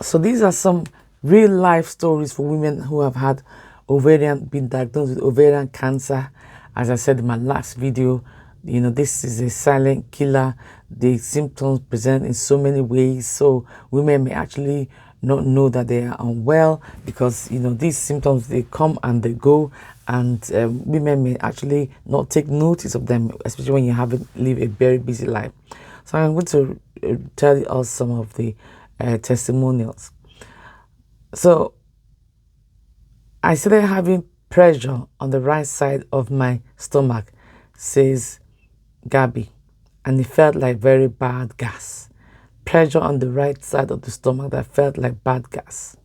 So these are some real life stories for women who have had been diagnosed with ovarian cancer. As I said in my last video, this is a silent killer. The symptoms present in so many ways. So women may actually not know that they are unwell because, these symptoms, they come and they go. And women may actually not take notice of them, especially when you haven't lived a very busy life. So I'm going to tell you all some of the testimonials. So I started having pressure on the right side of my stomach, says Gabby, and it felt like very bad gas. Pressure on the right side of the stomach that felt like bad gas.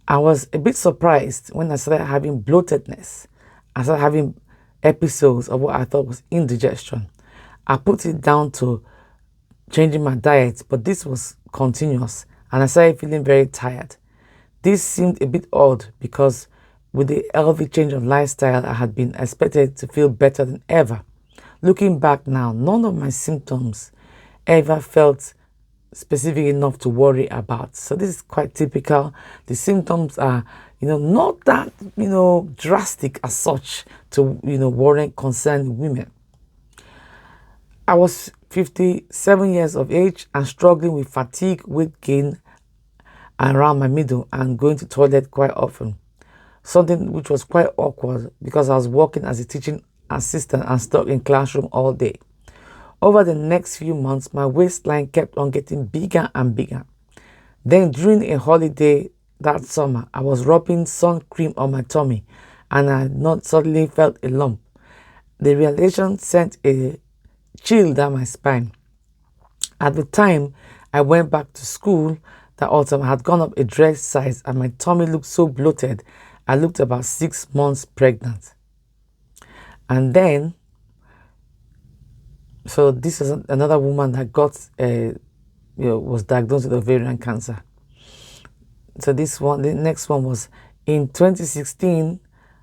I was a bit surprised when I started having bloatedness. I started having episodes of what I thought was indigestion. I put it down to changing my diet, but this was continuous and I started feeling very tired. This seemed a bit odd because with the healthy change of lifestyle, I had been expected to feel better than ever. Looking back now, none of my symptoms ever felt specific enough to worry about. So this is quite typical. The symptoms are, not that, drastic as such to, warrant concern in women. I was 57 years of age and struggling with fatigue, weight gain around my middle and going to toilet quite often. Something which was quite awkward because I was working as a teaching assistant and stuck in classroom all day. Over the next few months, my waistline kept on getting bigger and bigger. Then during a holiday that summer, I was rubbing sun cream on my tummy and I not suddenly felt a lump. The realization sent a chill down my spine. At the time, I went back to school that autumn. I had gone up a dress size and my tummy looked so bloated. I looked about 6 months pregnant. And then, so this is another woman that was diagnosed with ovarian cancer. So the next one was in 2016,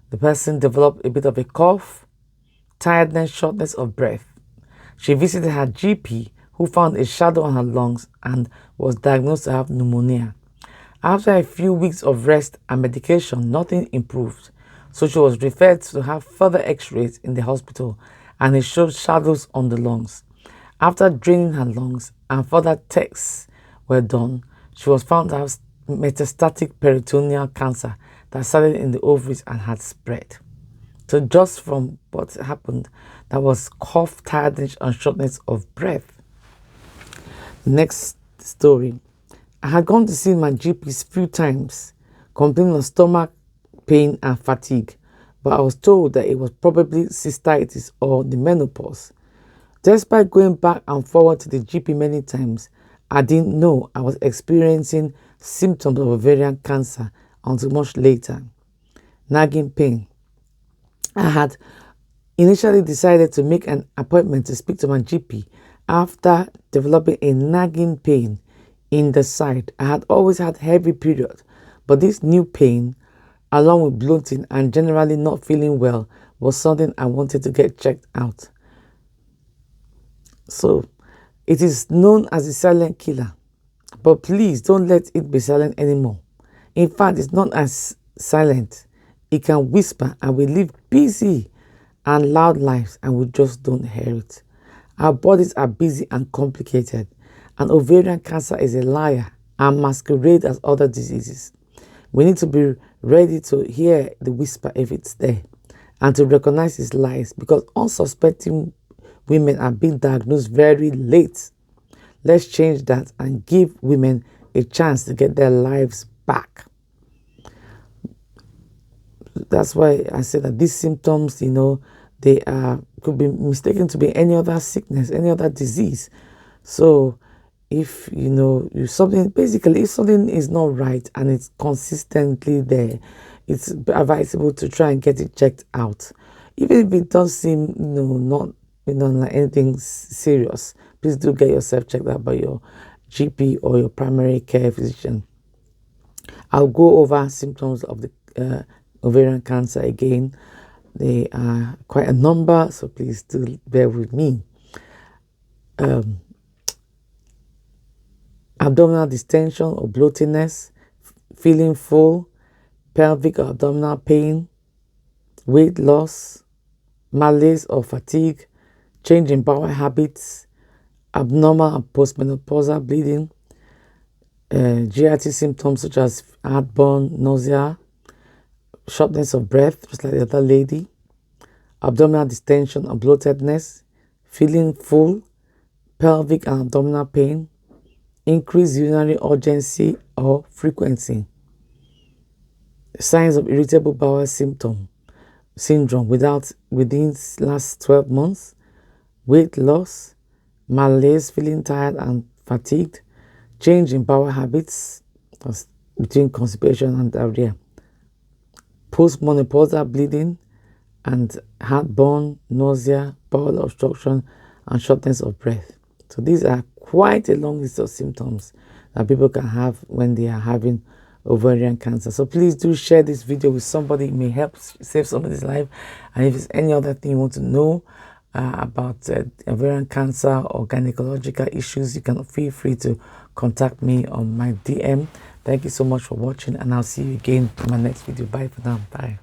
the person developed a bit of a cough, tiredness, shortness of breath. She visited her GP, who found a shadow on her lungs and was diagnosed to have pneumonia. After a few weeks of rest and medication, nothing improved, so she was referred to have further x-rays in the hospital and it showed shadows on the lungs. After draining her lungs and further tests were done, she was found to have metastatic peritoneal cancer that started in the ovaries and had spread. So just from what happened, that was cough, tiredness, and shortness of breath. Next story. I had gone to see my GPs few times, complaining of stomach pain and fatigue, but I was told that it was probably cystitis or the menopause. Despite going back and forward to the GP many times, I didn't know I was experiencing symptoms of ovarian cancer until much later. Nagging pain. I had initially decided to make an appointment to speak to my GP after developing a nagging pain in the side. I had always had heavy period, but this new pain, along with bloating and generally not feeling well, was something I wanted to get checked out. So it is known as a silent killer, but please don't let it be silent anymore. In fact, it's not as silent. It can whisper and we live busy and loud lives and we just don't hear it. Our bodies are busy and complicated, and ovarian cancer is a liar and masquerades as other diseases. We need to be ready to hear the whisper if it's there and to recognize its lies, because unsuspecting women are being diagnosed very late. Let's change that and give women a chance to get their lives back. That's why I said that these symptoms, they could be mistaken to be any other sickness, any other disease. So if if something is not right and it's consistently there, it's advisable to try and get it checked out. Even if it does seem not like anything serious, please do get yourself checked out by your GP or your primary care physician. I'll go over symptoms of the ovarian cancer again. They are quite a number, so please do bear with me. abdominal distension or bloatiness, feeling full, pelvic or abdominal pain, weight loss, malaise or fatigue, change in bowel habits, abnormal and postmenopausal bleeding, GIT symptoms such as heartburn, nausea, shortness of breath, just like the other lady, abdominal distension or bloatedness, feeling full, pelvic and abdominal pain, increased urinary urgency or frequency, signs of irritable bowel syndrome within last 12 months, weight loss, malaise, feeling tired and fatigued, change in bowel habits between constipation and diarrhea, postmenopausal bleeding, and heartburn, nausea, bowel obstruction, and shortness of breath. So these are quite a long list of symptoms that people can have when they are having ovarian cancer. So please do share this video with somebody. It may help save somebody's life. And if there's any other thing you want to know about ovarian cancer or gynecological issues, you can feel free to contact me on my DM. Thank you so much for watching, and I'll see you again in my next video. Bye for now. Bye.